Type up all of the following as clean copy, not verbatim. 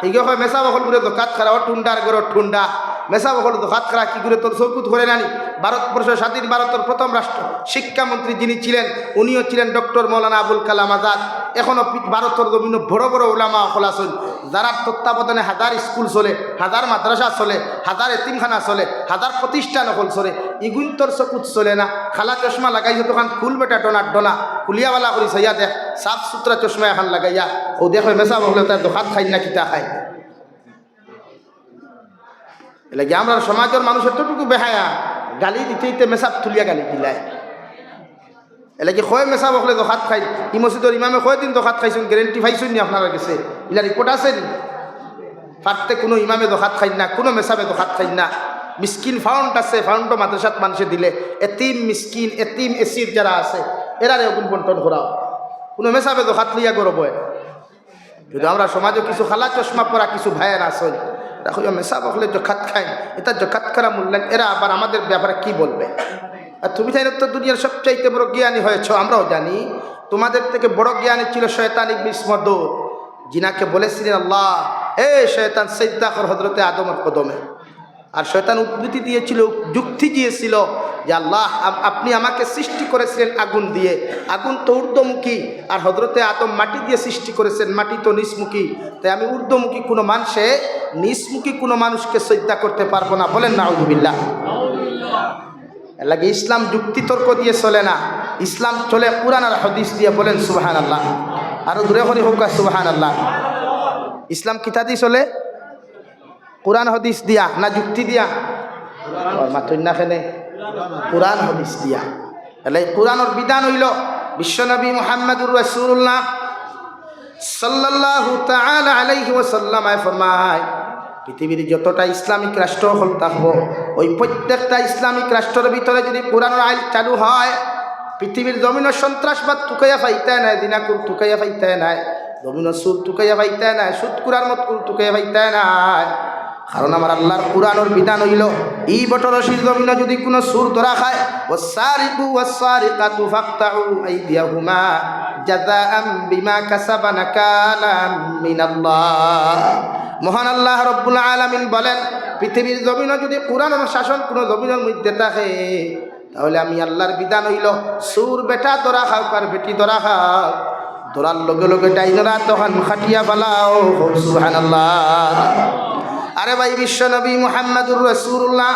এইগে হয় মেসা বকল করে দোকাত খারা ও টুন্ডার গরো ঠুন্ডা মেসা বকল দোকাত খারা কি করে তোর চৌকুত করে নানি। ভারতবর্ষ স্বাধীন ভারতের প্রথম রাষ্ট্র শিক্ষামন্ত্রী যিনি ছিলেন উনিও ছিলেন ডক্টর মৌলানা আবুল কালাম আজাদ। এখনও ভারতের বিভিন্ন বড় বড় ওলামা খোলাসন যারা তত্ত্বাবধানে হাজার স্কুল চলে, হাজার মাদ্রাসা চলে, হাজার এতিমখানা চলে, হাজার প্রতিষ্ঠান অকল চলে। ইগুন তোর চকুত চলে না। খালা চশমা লাগাইছে তখন ফুল বেটা ডোনার ডোনা কুলিয়াওয়ালা করি সাইয়া দেখ সাফ সুতরা চশমা এখন লাগাইয়া ও দেখো মেসা বকলে তার দোকাত খাই না কিতা খায়। এলাকি আমরা সমাজের মানুষ এতটুকু বেহায়া গালি দিতে মেসাব তুলিয়া গালি দিলায়। এলাকি কয় মেসা বকলে দোকাত খাই। ই মসজিদের ইমামে কয়দিন দোকাত খাইছেন গ্যারেন্টি পাইছেন নি আপনারা গেছে? ইলা রিপোর্ট আছে নি? ফার্তে কোনো ইমামে দোকাত খাই না, কোনো মেসাবে দোকাত খাই না। মিসকিন ফাউন্ড আছে, ফাউন্ডও মাদ্রাসাত মানুষে দিলে এতিম মিসকিন এতিম এসির যারা আছে এরারে ওগুন বন্টন করাও। কোনো মেসাবে দোকাত লইয়া গরব হয়। যদি আমরা সমাজে কিছু খালা চশমা পরা কিছু ভাইয়ের আসল দেখো মেসা বকলে জখাত খায়, এটা জখাত করা মূল্যায়ন, এরা আবার আমাদের ব্যাপারে কি বলবে? আর তুমি তাই তো দুনিয়ার সবচাইতে বড় জ্ঞানী হয়েছ আমরাও জানি। তোমাদের থেকে বড় জ্ঞানী ছিল শয়তান ইবলিস মরদুদ, যিনাকে বলেছিলেন আল্লাহ এ শয়তান সিজদা কর হযরতে আদমের কদমে। আর শয়তান উদ্ধৃতি দিয়েছিল, যুক্তি দিয়েছিল যে আল্লাহ আপনি আমাকে সৃষ্টি করেছিলেন আগুন দিয়ে, আগুন তো ঊর্ধ্বমুখী, আর হযরতে আদম মাটি দিয়ে সৃষ্টি করেছেন, মাটি তো নিচমুখী, তাই আমি ঊর্ধ্বমুখী কোনো মানুষে নিচমুখী কোনো মানুষকে সিজদা করতে পারবো না। বলেন নাউযুবিল্লাহ। এর লাগে ইসলাম যুক্তি তর্ক দিয়ে চলে না, ইসলাম চলে কুরআন আর হাদিস দিয়ে। বলেন সুবহানাল্লাহ। আরো দূরে করে হোক সুবহানাল্লাহ। ইসলাম কিতা দিয়ে চলে? কুরআন হাদিস দিয়া না যুক্তি দিয়া? মাতুন না খেনে কুরআন হাদিস দিয়া। এলাই কুরআনের বিধান হইল বিশ্বনবী মুহাম্মদুর রাসূলুল্লাহ সাল্লাল্লাহু তাআলা আলাইহি ওয়াসাল্লাম ফরমায় পৃথিবীর যতটা ইসলামিক রাষ্ট্র হল থাকবো ওই প্রত্যেকটা ইসলামিক রাষ্ট্রের ভিতরে যদি কুরআনের আইন চালু হয় পৃথিবীর জমিনের সন্ত্রাসবাদ টুকাইয়া পাইতে নাই, দিনাকুর টুকাইয়া পাইতে নাই, জমিনের সুর টুকাইয়া পাইতে নাই, সুদ কুরার মত টুকাইয়া পাইতে নাই। কারণ আমার আল্লাহর কুরআনের বিধান হইল এই বটরশির জমিনে যদি কোনো সুর ধরা খায় ওয়াসারিকু ওয়াসারিকাতু ফাকতাউ আইদিয়াহুমা জাযাআম বিমা কাসাবা নাকালাম মিনাল্লাহ। মহান আল্লাহ রব্বুল আলামিন বলেন পৃথিবীর জমিনে যদি কুরআনের শাসন কোনো জমিনের মধ্যে থাকে তাহলে আমি আল্লাহর বিধান হইল সুর বেটা ধরা খাও আর বেটি ধরা খাও, ধরার লগে লগে ডাইনরা তখন খাটিয়া ফেলাও। সুবহানাল্লাহ। আরে ভাই বিশ্বনবী মুহাম্মদুর রাসূলুল্লাহ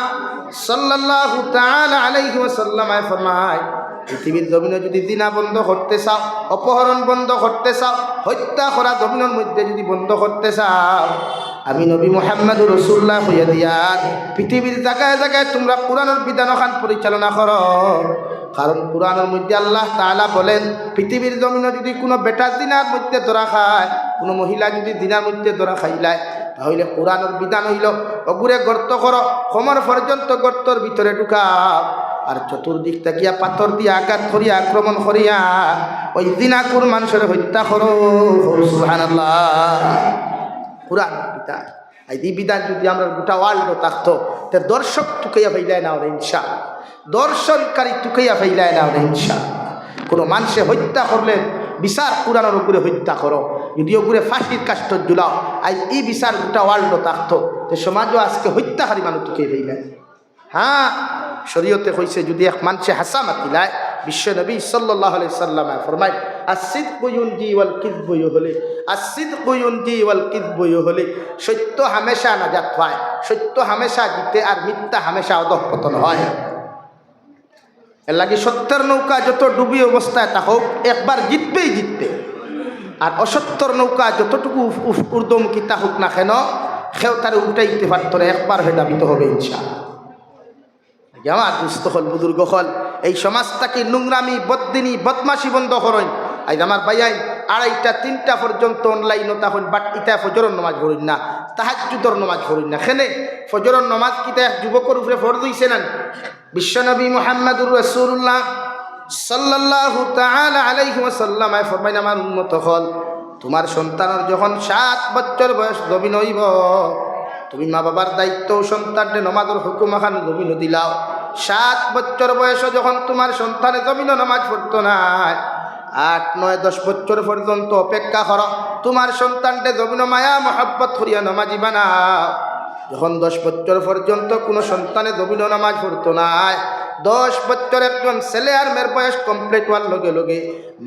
সাল্লাল্লাহু তাআলা আলাইহি ওয়াসাল্লাম ফরমায় পৃথিবীর জমিনে যদি জিনা বন্ধ করতে চাও, অপহরণ বন্ধ করতে চাও, হত্যা করা জমিনের মধ্যে যদি বন্ধ করতে চাও, আমি নবী মুহাম্মদুর রাসূলুল্লাহ হইয়া দিয়ার পৃথিবীর জায়গায় জায়গায় তোমরা কুরআনের বিধানখান পরিচালনা করো। কারণ কুরআনের মধ্যে আল্লাহ তাআলা বলেন পৃথিবীর জমিনে যদি কোনো বেটা জিনার মধ্যে ধরা খায়, কোনো মহিলা যদি জিনার মধ্যে ধরা খাইলায় তাহলে কুরআনের বিধান হইল অগুরে গর্ত করো, কোমর পর্যন্ত গর্তর ভিতরে ঢুকাও, আর চতুর্দিক থেকে পাথর দিয়ে আঘাত করিয়া আক্রমণ করিয়া ওই জিনাকুর মানুষের হত্যা করো। সুবহানাল্লাহ। কুরআন বিধান, এই বিধান যদি আমরা গোটা ওয়ার্ল্ডও থাকতো তে দর্শক টুকাইয়া ফেলায় না ওরা ইনশাআল্লাহ, দর্শনকারী টুকাইয়া ফেলায় না ওরা ইনশাআল্লাহ। কোনো মানুষে হত্যা করলে বিচার কুরআনের উপরে হত্যা করো, যদি ওগুলো ফাঁসির কাষ্ট জুলাও, আজ এই বিচার গোটা ওয়ার্ল্ডও থাকতো তো সমাজও আজকে হত্যাকারী মানুষ টুকিয়ে ফেলেন। হ্যাঁ, শরীয়তে কইছে যদি এক মানুষে হাসা মাতিলায় বিশ্বনবী সাল্লাল্লাহু আলাইহি সাল্লাম ফরমায় আসিদকু ইউনজি ওয়াল কিযবু ইউহলি, আসিদকু ইউনজি ওয়াল কিযবু ইউহলি। সত্য হামেশা নাজাত পায়, সত্য হামেশা জিতে আর মিথ্যা হামেশা অধঃপতন হয়। এর লাগে সত্যের নৌকা যত ডুবি অবস্থায় থাকুক একবার জিতবেই জিতবে, আর অসত্যর নৌকা যতটুকু ঊর্ধ্বমুখী থাকুক না কেন সেও তার উল্টাইতে পারত না, একবার হয়ে দাবিত হবে ইনশাআল্লাহ। আমার দুস্থ হল বুজুর্গ হল এই সমাজটাকে নোংরামি বদদিনী বদমাশি বন্ধ করেন। আজ আমার ভাইয়াই 2টা 3টা পর্যন্ত অনলাইনও তখন বাট ইটা ফজরের নামাজ পড়েন না, তাহাজ্জুদের নামাজ পড়েন না। খেনে ফজরের নামাজ কিতা এক যুবকের উপরে ফরজ হইছে না? বিশ্বনবী মুহাম্মদুর রাসূলুল্লাহ সাল্লাল্লাহু তাআলা আলাইহি ওয়াসাল্লাম ফরমাইন আমার উম্মত হল তোমার সন্তানের যখন 7 বছর বয়স জমিন হইব তুমি মা বাবার দায়িত্ব সন্তানকে নামাজের হুকুম আখান জমিন দিলাও। 7 বছর বয়স যখন তোমার সন্তানে জমিন নামাজ পড়তো না 8, 9, 10 বছর পর্যন্ত অপেক্ষা করো তোমার সন্তানকে জমিন মায়া মহব্বত করিয়া নামাজি বানাও। যখন 10 বছর পর্যন্ত কোনো সন্তানে জমিন নামাজ পড়তো না, 10 বছর একজন ছেলে আর মেয়ের বয়স কমপ্লিট হওয়ার লগে লগে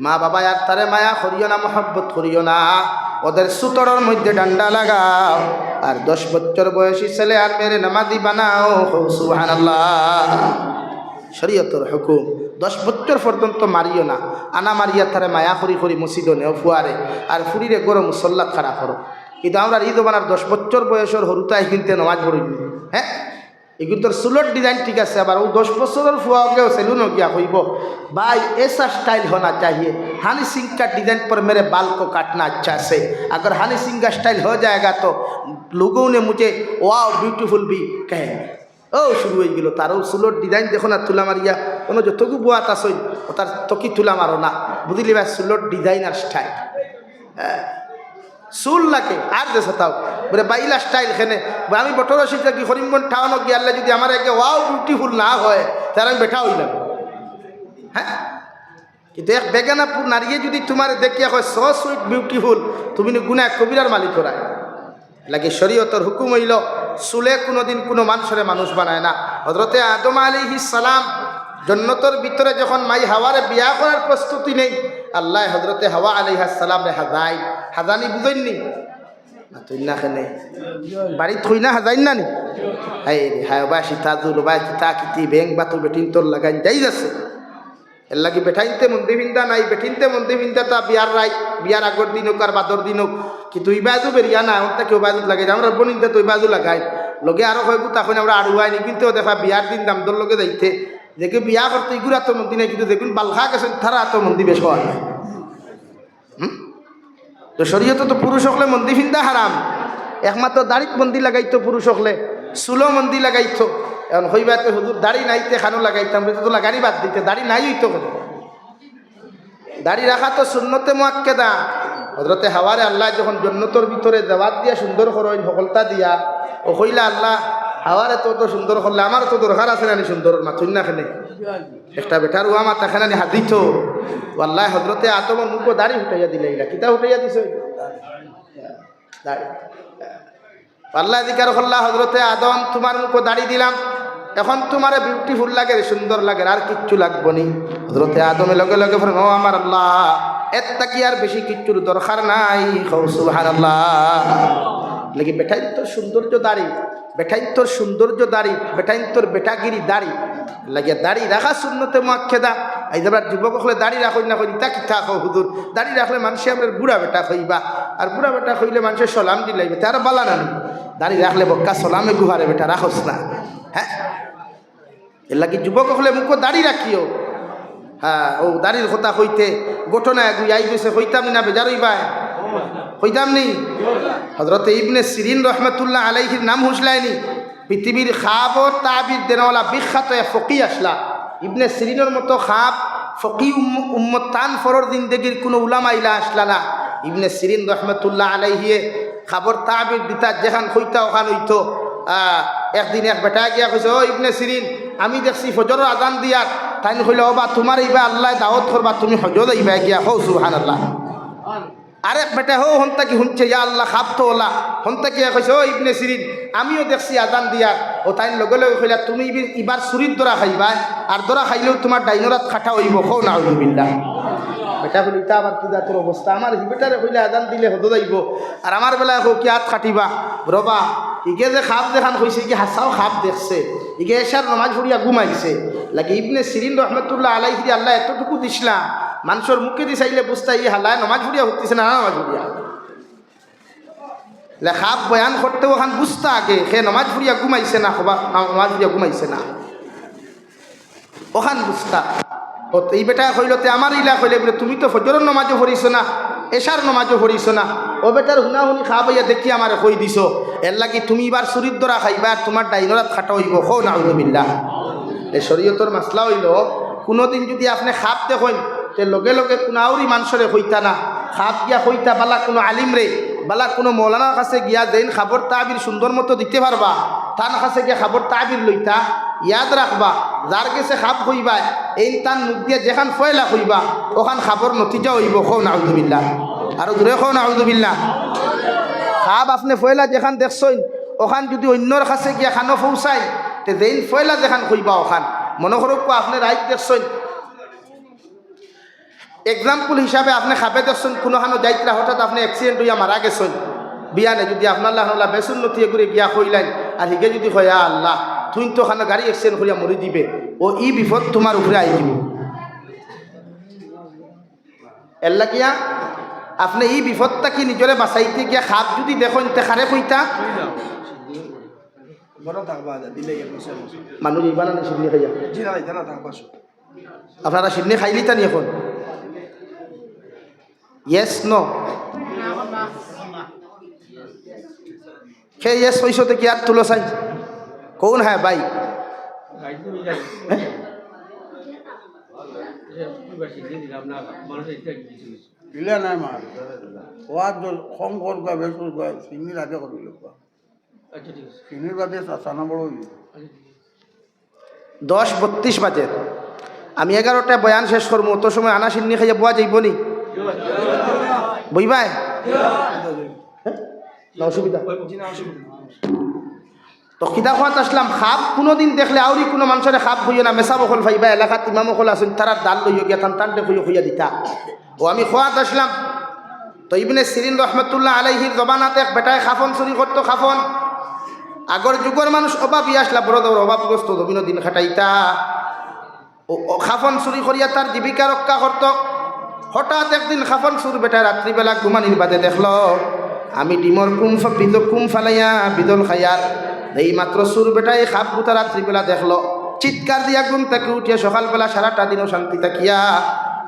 মা বাবা আর তারে মায়া করিও না, মহব্বত করিও না, ওদের সুতরার মধ্যে ডান্ডা লাগাও আর 10 বছর বয়সী ছেলে আর মেয়ের নামাজি বানাও। সুবহানাল্লাহ, শরীয়তের হুকুম। 10 বছর পর্যন্ত মারিও না, আনা মারিয়া তারে মায়া করি করি মসজিদ নেও ফুয়ারে আর ফুরিরে গরম মুসল্লা খাড়া করো। কিন্তু আমরা ঈদ বানার 10 বছর বয়সের হরুতাই কিনতে নামাজ পড়ি। হ্যাঁ, এগুলো তোর সুলট ডিজাইন ঠিক আছে, আবার ও 10 বছরের ফুয়াকেও সেলুন গিয়া হইব भाई ऐसा स्टाइल होना चाहिए। हनी सिंह का डिजाइन पर मेरे बाल को काटना अच्छा से, अगर हनी सिंह का स्टाइल हो जाएगा तो लोगों ने मुझे वाओ ब्यूटीफुल भी कहेंगे। ও শুরু হয়ে গেল তারও চুলোর ডিজাইন দেখো না, তুলা মারিয়া কোনো যতটুকু বোয়াত আসই ও তার তকি তুলা মারো না, বুঝলি ভাই চুলোর ডিজাইন আর স্টাইল। হ্যাঁ, চুল লাগে আর দেশ তাও বলে বাইলা স্টাইল খেনে আমি বটর শিখা কি হরিমগঞ্জ ঠাওয়ানো গিয়ে আল্লাহ যদি আমার একে ওয়াও বিউটিফুল না হয় তাহলে আমি বেঠা হইলাম। হ্যাঁ, কিন্তু এক বেগানাপুর নারিয়ে যদি তোমার দেখিয়া হয় সো সুইট বিউটিফুল, তুমি গুণা কবিরার মালিক করায় লাগে। শরীয়তের হুকুম হইল চুলে কোনোদিন কোনো মানুষের মানুষ বানায় না। হযরতে আদম আলাইহিস সালাম জন্নতর ভিতরে যখন মাই হাওয়ারে বিয়া করার প্রস্তুতি নেই, আল্লাহ হযরতে হাওয়া আলাইহিস সালামরে হাজানি বুঝেননি না, তুই না খেনে বাড়ি থই না হাজাইন না নি হাই রে হায় বাসি তাজুল বাই তা কিতি ব্যাংক বাতু বেটিন তোর লাগাই যাই যাচ্ছে এর লাগি বেঠাইতে মন্দি ভিন্দা নাই, বেঠিনতে মন্দি ভিন্দা তা বিয়ার রাই বিয়ার আগর দিন হোক আর বাদর দিন হোক, কিন্তু ওই বাজু বেরিয়া না ওটা কেউ বাজু লাগাই আমরা বনিতে তো ওই বাজু লাগাই লগে আরো হয় তখন আমরা আড়ুয়াই নি, কিন্তু দেখা বিয়ার দিন দামদর লগে যাইতে দেখে বিয়া করতে ইগুরা তো মন্দি নাই, কিন্তু দেখুন বালখা গেছেন তারা তো মন্দি বেশ হয়। তো শরীয়তে তো পুরুষ হকলে মন্দি ভিন্দা হারাম, একমাত্র দাড়িত মন্দি লাগাইতো পুরুষ হকলে, চুলো মন্দি লাগাইতো। এখন হইবাতে হুজুর দাড়ি নাইতে খানো লাগাইতাম, তো লাগানি বাদ দিতে দাড়ি নাই হইতো, দাড়ি রাখা তো সুন্নতে মুআক্কাদা। হযরতে হাওয়ারে আল্লাহ যখন জন্নতর ভিতরে দাওয়াত দিয়া সুন্দর করইন সকলতা দিয়া ও কইলা আল্লাহ হাওয়ারে তো সুন্দর করলে আমার তো দরকার আছে না সুন্দর মাথুন না খেলে একটা বেটার ও আমার তাখানে হাদিত আল্লাহ হযরতে আদমের মুখ দাড়ি উঠাইয়া দিলে, এরা কিতা উঠাইয়া দিছে দাড়ি। আল্লাহ জিকার করলা হযরতে আদম তোমার মুখ দাড়ি দিলাম, এখন তোমার বিউটিফুল লাগে সুন্দর লাগে আর কিচ্ছু লাগবো নি। হযরতে আদমে লগে লগে ও আমার আল্লাহ এর তাকি আর বেশি কিচ্ছুর দরকার নাই। সুবহানাল্লাহ, লাগি বেটাই তোর সৌন্দর্য দাড়ি, বেটাই তোর সৌন্দর্য দাড়ি, বেটাই তোর বেটাগিরি দাড়ি লাগে, দাড়ি রাখা সুন্নতে মুআক্কাদা। এই যে যুবক হলে দাড়ি রাখই না কই তা কিতা কো হুজুর, দাড়ি রাখলে মানুষে আমরা বুড়া বেটা কইবা, আর বুড়া বেটা কইলে মানুষের সালাম দিলাইবে, তার বালা না দাড়ি রাখলে বক্কা সালামে গুহারে বেটা রাখোস না। হ্যাঁ, এর লাগি যুবক হলে মুখ দাড়ি রাখিও। হ্যাঁ, ও দাড়ির কথা কইতে ঘটনা এগুই আই গেছে, কইতাম না বেজারই বাই কইতাম নি। হযরতে ইবনে সিরিন রহমাতুল্লাহ আলাইহির নাম হুসলাইনি, পৃথিবীর খাব ও তাবির দেনওয়ালা বিখ্যাত ফকি আসলা। ইবনে সিরিনের মতো খাব ফকি উম্মত তান ফরর জিন্দেগির কোনো উলামা ইলা আসলা না। ইবনে সিরিন রহমাতুল্লাহ আলাইহিয়ে খাবর তাবির দিতা যেখান কইতা ওখান হইতো। একদিন এক বেটা গিয়া কইছে, ও ইবনে সিরিন আমি দেখছি ফজরের আজান দিয়ার, তাই কইলে ও বা তোমার এইবা আল্লাহ দাওয়াত করবা, তুমি হজত আইবা গিয়া হো সুবহানাল্লাহ। আরেক বেটা হো হন্তা কি শুনছে ইয়া আল্লাহ খাপ তো ওলা হন্তা কি কইছে, ও ইবনে সিরিন আমিও দেখছি আজান দিয়ার, ও তাই লগে লগে কইলা তুমি এবার চুরির দরা খাইবা, আর দরা খাইলেও তোমার ডাইনরাত খাটা হইব। খো নাউযুবিল্লাহ। বেটা বলি তা আবার কি জাতের অবস্থা, আমার বেটারে কইলে আজান দিলে হতো যাইব, আর আমার বেলায় হোক কি হাত খাটিবা রবা। ইগে যে খাপ দেখান হয়েছে কি হাসাও খাপ দেখছে, ইগে এসার নমাজ পড়িয়া ঘুমাইছে লাগে। ইবনে সিরিন রহমতুল্লাহ আলাইহি আল্লাহ এতটুকু দিসলা মানুষের মুখে দি চাইলে বুঝতে ই হালায় নমাজ পড়িয়া হতেছে না নমাজ পড়িয়া খাপ বয়ান করতে ওখান বুঝতে আগে সে নমাজ পড়িয়া ঘুমাইছে না, নমাজ পড়িয়া ঘুমাইছে না ওখান বুঝতা। ও এই বেটা কইলতে আমার ইলা কইলে বলে তুমি তো ফজরের নমাজও পড়িছ না, এশার নমাজও পড়িছ না। ও বেটার হুনাহুনি খাবাইয়া দেখি আমার কই দিছ, এর লাগি তুমি এবার চুরির দরা খাইবা আর তোমার ডাইনরাত খাটা হইব। খো নাউযুবিল্লাহ। এই শরীয়তর মাসলা হইল কোনোদিন যদি আপনি খাপ দেখেন তে লগে লগে কোনো আউরি মানুষরে হইতা না, খাপ গিয়া হইতা বালা কোনো আলিম রে বালা কোনো মৌলানার কাছে গিয়া যেন খাবর তাবির সুন্দর মতো দিতে পারবা, তার কাছে গিয়া খাবর তাবির লইতা, ইয়াদ রাখবা যার কাছে খাপ হইবা এই তার মুখ দিয়ে যেখান ফয়লা হইবা ওখান খাপর নতিজা হইব খো নাউজুবিল্লাহ আর দূরে খো নাউজুবিল্লাহ খাপ আপনি ফয়লা যেখান দেখছইন ওখান যদি অন্যর কাছে গিয়া খানো পৌঁছাই তে যেইন ফয়লা যেখান হইবা ওখান মনে করুক আপনি রাইট দেখছইন এক্সাম্পল হিসাবে আপনি খাপে দেখছেন কোনোখানো যাইতরা হঠাৎ আপনি অ্যাক্সিডেন্ট হইয়া মারা গেছেন বিয়ানে যদি আপনার লাহলা বেসুন নথিয়ে করে গিয়া কইলেন আর হিগে যদি কয় আল্লাহ তুই তো ওখানে গাড়ি অ্যাক্সিডেন্ট করিয়া মরি দিবে ও ই বিপদ তোমার উপরে আই দিব এল্লা গিয়া আপনি এই বিপদটা কি নিজরে বাঁচাইতে গিয়া খাপ যদি দেখেন তে খারে কইতা মানুষ এইবার না সিডনি খাইয়া আপনারা সিডনি খাইলি তা নি এখন ইয়েস নো কে ইয়েস হইসতে কি আর তুলো চাই কোন হ্যাঁ ভাই দশ 32 বাজে আমি 11টায় বয়ান শেষ করবো তো সময় আনা সিন্নি খাইয়া বোয়া যাইব নি বইবাই অসুবিধা তো খিদা খাওয়াত আসলাম খাপ কোনোদিন দেখলে আউরি কোনো মানুষের খাপ হইও না মেসা বকল ভাইবা এলাকাত ইমাম বকল আছেন তারা ডাল লইয়া গিয়া টানটে হইয়া দিতা ও আমি খাওয়াত আসলাম তো ইবনে সিরিন রহমতুল্লাহ আলাইহির জবানাতে এক বেটায় খাফন চুরি করতো খাফন আগর যুগের মানুষ অভাবই আসলা বড় বড় অভাবগ্রস্ত জমিন দিন খাটাইতা ও খাফন চুরি করিয়া তার জীবিকা রক্ষা করত হঠাৎ একদিন খাফন চুর বেটা রাত্রিবেলা ঘুমানির বাদে দেখলো আমি ডিমর কুম ফালাইয়া বিদল খাইয়ার এই মাত্র চুর বেটাই খাপ গুতা রাত্রিবেলা দেখলো চিৎকার দিয়া ঘুম থেকে উঠিয়া সকালবেলা সারাটা দিনও শান্তি থাকিয়া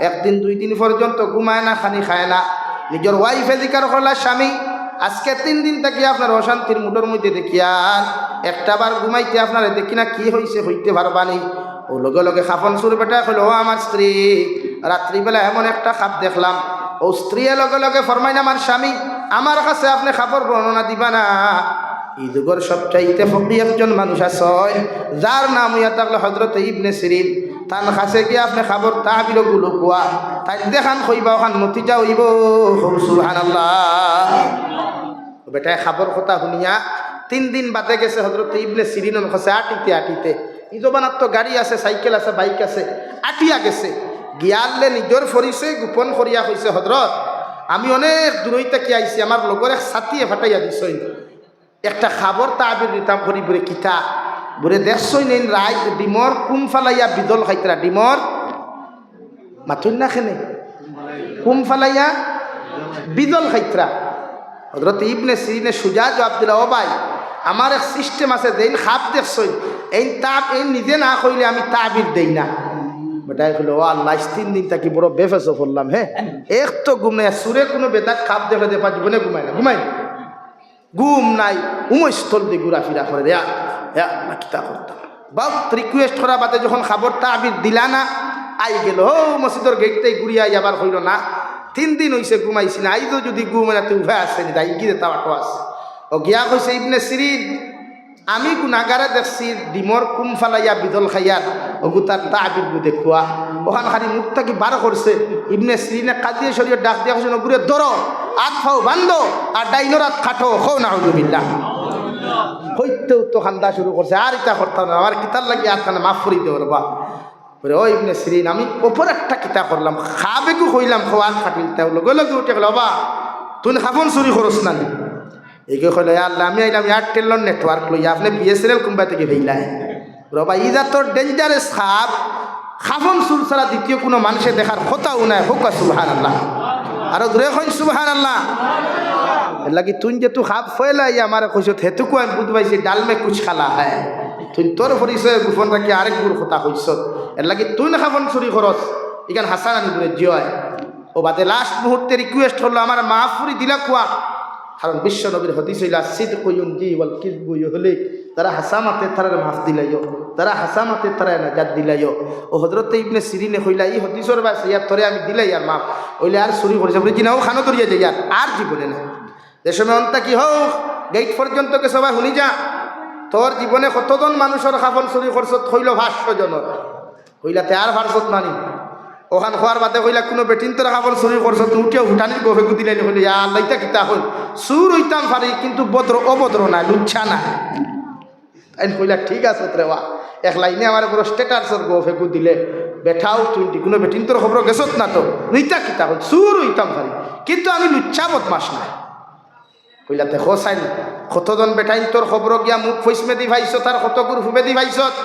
একদিন 2 দিন পর্যন্ত ঘুমায় না খানি খায় না নিজের ওয়াইফে জিকার করলা স্বামী আজকে 3 দিন থেকে আপনার অশান্তির মুঠোর মধ্যে দেখিয়া একটা বার ঘুমাইতে আপনার দেখি না কি হয়েছে হইতে পারবানি ও লগে লগে খাফন চুর বেটা কইল ও আমার স্ত্রী রাত্রিবেলা এমন একটা খাপ দেখলাম ও স্ত্রী লগে লগে ফরমাইন আমার স্বামী আমার কাছে আপনি খাপর বর্ণনা দিবা না এই যুগের সবচাইতে ফকি একজন মানুষ আছে যার নাম হইয়া থাকলে হযরত ইবনে সিরিন তার কাছে গিয়ে আপনি খাবর তাবিল গুলো কোয়া তাই দেখান কইবা ওখান নতিজা হইব সুবহানাল্লাহ বেটা খাবর কথা শুনিয়া 3 দিন বাদে গেছে হযরত ইবনে সিরিনের কাছে আটিতে এই জবানাত তো গাড়ি আছে সাইকেল আছে বাইক আছে আটিয়া গেছে গিয়ালে নিজের পরিচয় গোপন করিয়া কইছে হযরত আমি অনেক দূরইতে কি আইছি আমার লগর এক ছাতিয়ে ফাটাইয়া দিছই একটা খাবর তাবির নিতাম করি বলে কিতা বলে দেখছই নেন রায় ডিমর কুম ফালাইয়া বিদল খাইতরা ডিমর মাথুন না খেনে কুম ফালাইয়া বিদল খাইতরা হযরত ইবনে সিরিনে সুজা জবাব দিলা ও ভাই আমার এক সিস্টেম আছে যেন খাপ দেখছই এই তাপ এই নিজে না কইলে আমি তাবির দেই না বেটাই কইল ও আল্লাহ 3 দিন তাকি বড় বেফেসো করলাম হ্যাঁ এক তো ঘুম নাই সুরে কোনো বেদা খাপ দেখে দে পা জীবনে ঘুমাই ঘুম নাই উমস্থল দিয়ে ঘুরাফিরা করে দেয়া না কিতা করতাম বাপ রিকোয়েস্ট করা বাদে যখন খাবার তাবির দিলা না আই গেল ও মসজিদের গেটটাই ঘুরিয়া যাবার হইল না 3 দিন হইছে ঘুমাইছি না আইতো যদি ঘুমাই তুই উভয় আসছে নি তাই গিয়ে তাওয়াটো আছে ও গিয়া কইছে ইবনে সিরিন আমি গুনাগারে দেখছি ডিমর কুম ফালাইয়া বিদল খাইয়ার ওগু তার তাবির গু দেখুয়া ওখান খালি মুখটা কি বার করছে ইবনে সিরিনে কাদিয়ে শরীর ডাক দিয়া কইছে নগুরে ধরো আট ফাও বান্ধো আর ডাইনরাত খাটো খো নাউজুবিল্লাহ হইতেও তো খান্দা শুরু করছে আর ইটা করতাম না আমার কিতার লাগি আর খানে মাফ করি দেওয়ার বা বলে ও ইবনে সিরিন আমি ওপর একটা কিতা করলাম খাবে কু কইলাম খোয়ার খাটিল তাও লগে লগে উঠে গেল বাবা তুই খাবন চুরি করস না এইকে কইল আল্লাহ আমি আইলাম এয়ারটেলর নেটওয়ার্ক লইয়া আপনি বিএসএনএল কোম্পানি থেকে ভেইলাই বাবা ইদা তোর ডেঞ্জারাস খাপ খাফন চুর ছাড়া দ্বিতীয় কোনো মানুষে দেখার কথাও নাই হোক সুবহানাল্লাহ আর দূরে কই সুবহানাল্লাহ এর লাগি তুই যে তুই খাপ ফেলাই আমার কইছ হেতুকু আমি বুঝ পাইছি ডাল মে কুছ খালা হ্যায় তুই তোর পরিচয় গোপন রাখি আরেক গুর কথা কইছ এর লাগি তুই না খাফন চুরি করস ইখান হাসান আনি দূরে জিয় ও বাদে লাস্ট মুহূর্তে রিকোয়েস্ট হলো আমার মাফ করে দিলা কুয়া কারণ বিশ্ব নবীর হাদিস হইলা সিদকু ইউনজি ওয়াল কিযবু ইহলিক তারা হাসামাতে তারা মাফ দিলাইও তারা হাসামাতে তারা নাজাত দিলাইও ও হযরত ইবনে সিরিনে কইলা এই হাদিসের বাস ইয়া তোরে আমি দিলাই আর মাফ ওইলে আর চুরি করেছে বলে জিনাও খানো দরিয়া যাই আর জীবনে না যে সময় অন্তা কি হোক গেট পর্যন্ত কে সবাই শুনি যা তোর জীবনে কতজন মানুষের কাপড় চুরি করছত হইল 500 জনের হইলাতে আর ভারসত মানি ওখান খোয়ার বাদে কইলা কোনো বেটিন তোর কাপড় চুরি করছত উঠিও হুটানির গোফে গুদিলাই হইল আল্লাহটা কিতা হইল চুর হইতাম পারি কিন্তু অভদ্র নাই লুচ্ছা নাই তাই কইলা ঠিক আছে রেওয়া এক লাইনে আমার বড় স্টেটাসের গোফে দিলে বেঠাও তুই কোনো বেটিন তোর খবর গেছত না তো নিতা কিতা হল চুর হইতাম পারি কিন্তু আমি লুচ্ছা বদমাস নাই কইলা দেখো চাইল কতজন বেটাইন তোর খবর গিয়া মুখ ফৈসমে দি ভাইছত আর কত গুর ফুবে দি ভাইছত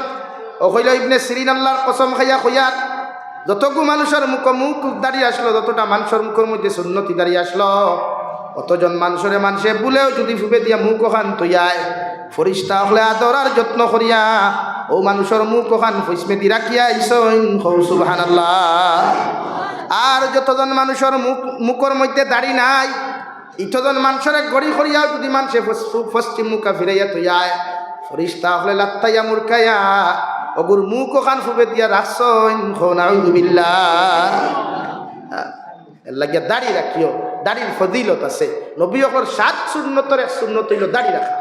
ও কইল ইবনে সিরিন আল্লাহর কসম খাইয়া কইয়ার যতগু মানুষের মুখ দাঁড়িয়ে আসলো যতটা মানুষের মুখের মধ্যে সুন্নতি দাঁড়িয়ে আসলো অতজন মানুষে বলেও যদি ফুবে দিয়া মুখ ওখান তৈয়ায় ফরিস্তা হলে আদর আর যত্ন করিয়া ও মানুষের মুখ ওখান ফৈসমে দি রাখিয়া ইসইন সুবহানাল্লাহ। আর যতজন মানুষের মুখের মধ্যে দাড়ি নাই ইতজন মানুষের গড়ি করিয়া যদি মানুষে পশ্চিম মুখা ফিরাইয়া তৈয়ায় ফরিস্তা হলে লাত্তাইয়া মুরকাইয়া অগুর মুখ ওখান ফুবে দিয়া রাখছইন নাউযুবিল্লাহ। এর লাগিয়া দাড়ি রাখিও দাড়ির ফজিলত আছে নবী ওকর 7 সুন্নতের এক সুন্নত হইল দাড়ি রাখা।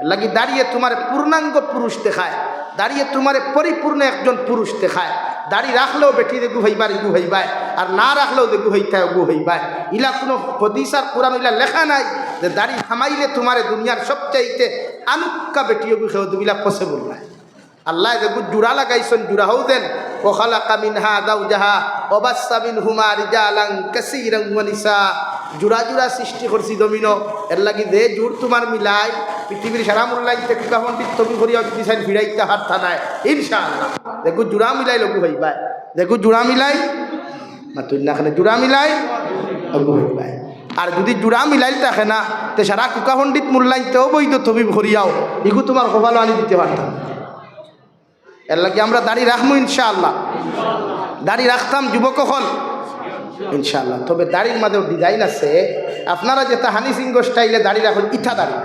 এর লাগি দাঁড়িয়ে তোমার পূর্ণাঙ্গ পুরুষ দেখায় দাঁড়িয়ে তোমার পরিপূর্ণ একজন পুরুষ দেখায়। দাড়ি রাখলেও বেটি দে গুহাইবার গুহাইবাই আর না রাখলেও দে গুহাইতায় গুহাইবাই ইলা কোনো হদিস আর কোরআন ইলা লেখা নাই যে দাড়ি থামাইলে তোমার দুনিয়ার সবচাইতে আনুক্কা বেটিও গুহাও দুবিলা পসিবল নাই। আল্লাহ দেখুন জুড়া লাগাইছেন জুড়া হও দেন ও খালাকা মিনহা যাওজাহা ওয়া বাসসা মিনহুমা রিজালান কাসীরান ওয়া নিসা জুড়া জুড়া সৃষ্টি করছি জমিন এর লাগি দে জুড় তোমার মিলাই পৃথিবীর সারা মুল্লাইতে কুকা পণ্ডিত তুমি করিয়া যদি সাইন ফিরাইতে হাত থানায় ইনশাআল্লাহ দেখো জুড়া মিলাই লগু হইবাই দেখো জুড়া মিলাই না তুই না জুড়া মিলাই লগু হইবাই। আর যদি জুড়া মিলাই থাকে না তে সারা কুকা পণ্ডিত মুল্লাইতেও বৈধ তুমি করিয়াও এগু তোমার কপালও আনি দিতে পারতাম। এর লাগে আমরা দাড়ি রাখবো ইনশাআল্লাহ দাড়ি রাখতাম যুবক হল ইনশাআল্লাহ। তবে দাড়ির মাঝেও ডিজাইন আছে আপনারা যেটা হানি সিংহ স্টাইলে দাড়ি রাখুন ইটা দাড়ি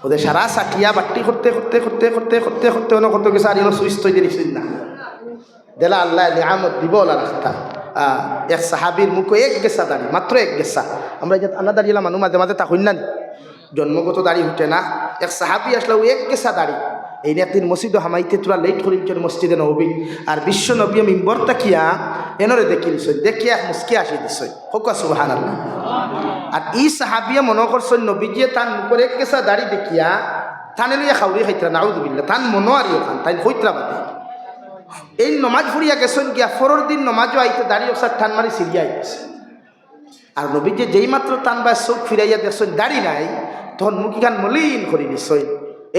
ওদের সারা সাকিয়া বাট্টি করতে করতে করতে করতে করতে করতে অনেক কত গেছে আর এনে সুইচ তৈরি দিচ্ছেন না দেলা আল্লাহ নিয়ামত দিব না রাখতা। এক সাহাবির মুখে এক গেছা দাড়ি মাত্র এক গেছা আমরা যে আনা দাঁড়িয়েলাম মানুষ মাঝে মাঝে তা হইন না জন্মগত দাড়ি উঠে না এক সাহাবি আসলে ও এক গেছা দাড়ি এই একদিন মসজিদ হামাইতে তোরা লেট করিল মসজিদে নবী আর বিশ্ব নবী মিম্বর তাকিয়া এনরে দেখি দিছ দেখিয়া মুসকি আসি দিছ হোক সুবহানাল্লাহ। আর ই সাহাবিয়া মনে করছেন নবীজিয়ে তান মুখের এক গেছা দাড়ি দেখিয়া থানে লইয়া খাউরি খাইতরা নাউযুবিল্লাহ তান মনো আর ওখান তাই হইতরা বাদে এই নমাজ ফুরিয়া গেছেন গিয়া ফরর দিন নমাজও আইতে দাঁড়িয়ে ওসার টান মারি সিরিয়া আইছে আর নবীজি যেই মাত্র টান বা চোখ ফিরাইয়া দেখছেন দাড়ি নাই তখন মুখিখান মলিন করি নিশ্চয়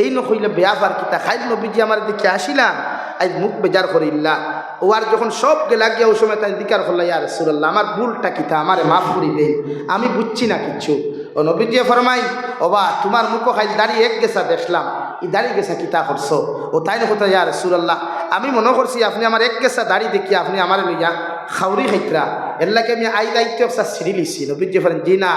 এই নকইলে বেয়াবার কিতা খাইল নবীজি আমার দিকে আসিলাম আজ মুখ বেজার করিল্লা ও আর যখন সব গেলা গিয়া ওই সময় তাই দিকার করলা ইয়া রাসূলুল্লাহ আমার ভুলটা কিতা আমারে মাফ করি দেন আমি বুঝছি না কিচ্ছু। ও নবীজি ফরমাই ওবা তোমার মুখ খাইল দাড়ি এক গেছা দেখলাম ই দাড়ি গেছা কিতা করছো ও তাই কথা ইয়া রাসূলুল্লাহ আমি মনে করছি আপনি আমার এক গেছা দাড়ি দেখি আপনি আমার লইয়া খাউরি খাইতরা এর লাগে আমি আই দায়িত্ব একটা ছিঁড়ি লিছি। নবীজি ফরেন জি না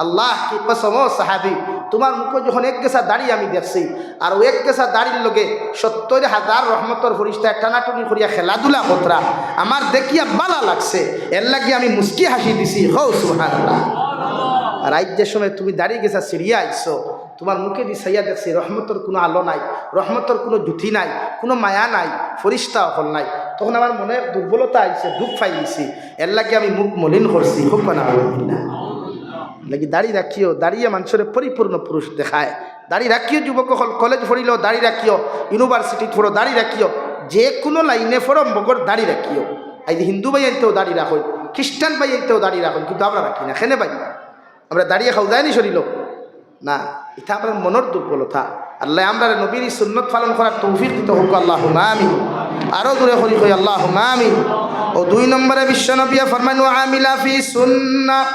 আল্লাহ কি কসম ও সাহাবি তোমার মুখে যখন এক গেছা দাড়ি আমি দেখছি আর ও এক গেছা দাড়ির লগে 70,000 রহমতর ফরিস্তা টানাটুনি করিয়া খেলাধুলা কতরা আমার দেখিয়া বালা লাগছে এর লাগে আমি মুস্কি হাসি দিছি হো সুবহানাল্লাহ। আর আজ যে সময় তুমি দাঁড়িয়ে গেছা সিরিয়া আইছো তোমার মুখে দি সাইয়া দেখছি রহমতর কোনো আলো নাই রহমতর কোনো জুথি নাই কোনো মায়া নাই ফরিস্তা হল নাই তখন আমার মনে দুর্বলতা আইছে দুঃখ পাইছি এর লাগে আমি মুখ মলিন করছি খুব না লাগি দাড়ি রাখিও দাঁড়িয়ে মানুষের পরিপূর্ণ পুরুষ দেখায়। দাড়ি রাখিও যুবক হল কলেজ পড়িলেও দাড়ি রাখিও ইউনিভার্সিটি পড়ো দাড়ি রাখিও যে কোনো লাইনে পড়ো মগর দাড়ি রাখিও। এই যে হিন্দু ভাই আনতেও দাড়ি রাখো খ্রিস্টান ভাই আনতেও দাড়ি রাখো কিন্তু আমরা রাখি না খেনে ভাই আমরা দাঁড়িয়ে খাও যায়নি শরীর না এটা আপনার মনের দুর্বলতা। আল্লাহ আমরা নবীর সুন্নত পালন করার তৌফিক দিতে হোক আল্লাহুম্মা আমিন। আরও দূরে করি কই আল্লাহুম্মা আমিন। ও 2 নম্বরে বিশ্ব নবী ফরমানু আমিলা ফি সুন্নাহ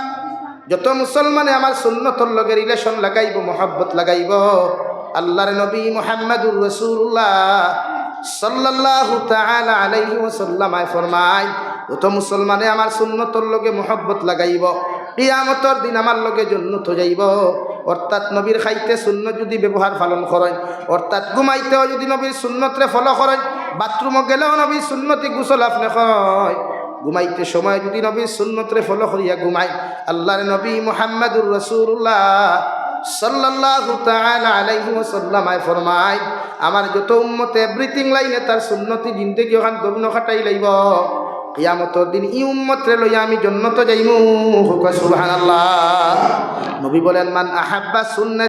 যত মুসলমানে আমার সুন্নতর লগে রিলেশন লাগাইব মহব্বত লাগাইব আল্লাহর নবী মুহাম্মদুর রাসূলুল্লাহ সাল্লাল্লাহু তাআলা আলাইহি ওয়াসাল্লাম ফরমায় যত মুসলমানে আমার সুন্নতর লগে মহব্বত লাগাইব কিয়ামতের দিন আমার লগে জান্নাত যাইব। অর্থাৎ নবীর খাইতে সুন্নত যদি ব্যবহার পালন করেন অর্থাৎ ঘুমাইতেও যদি নবীর সুন্নতরে ফলো করেন বাথরুমে গেলেও নবীর সুন্নতি গোসল আপনি হয় ঘুমাইতে সময় যদি নবীর সুন্নতরে ফলো করিয়া ঘুমাই আল্লাহর নবী মুহাম্মদুর রাসূলুল্লাহ সাল্লাল্লাহু তাআলা আলাইহি ওয়াসাল্লাম ফরমায় আমার যত উম্মত এভরিথিং লাইনে তার সুন্নতি জিন্দেগি ওখান দবিন খাটাই লাইব কিয়ামতের দিন ই উম্মত রে লইয়া আমি জান্নাতে যাইমু হুক সুবহানাল্লাহ নবী বলেন মান আহাব্বা সুন্নাত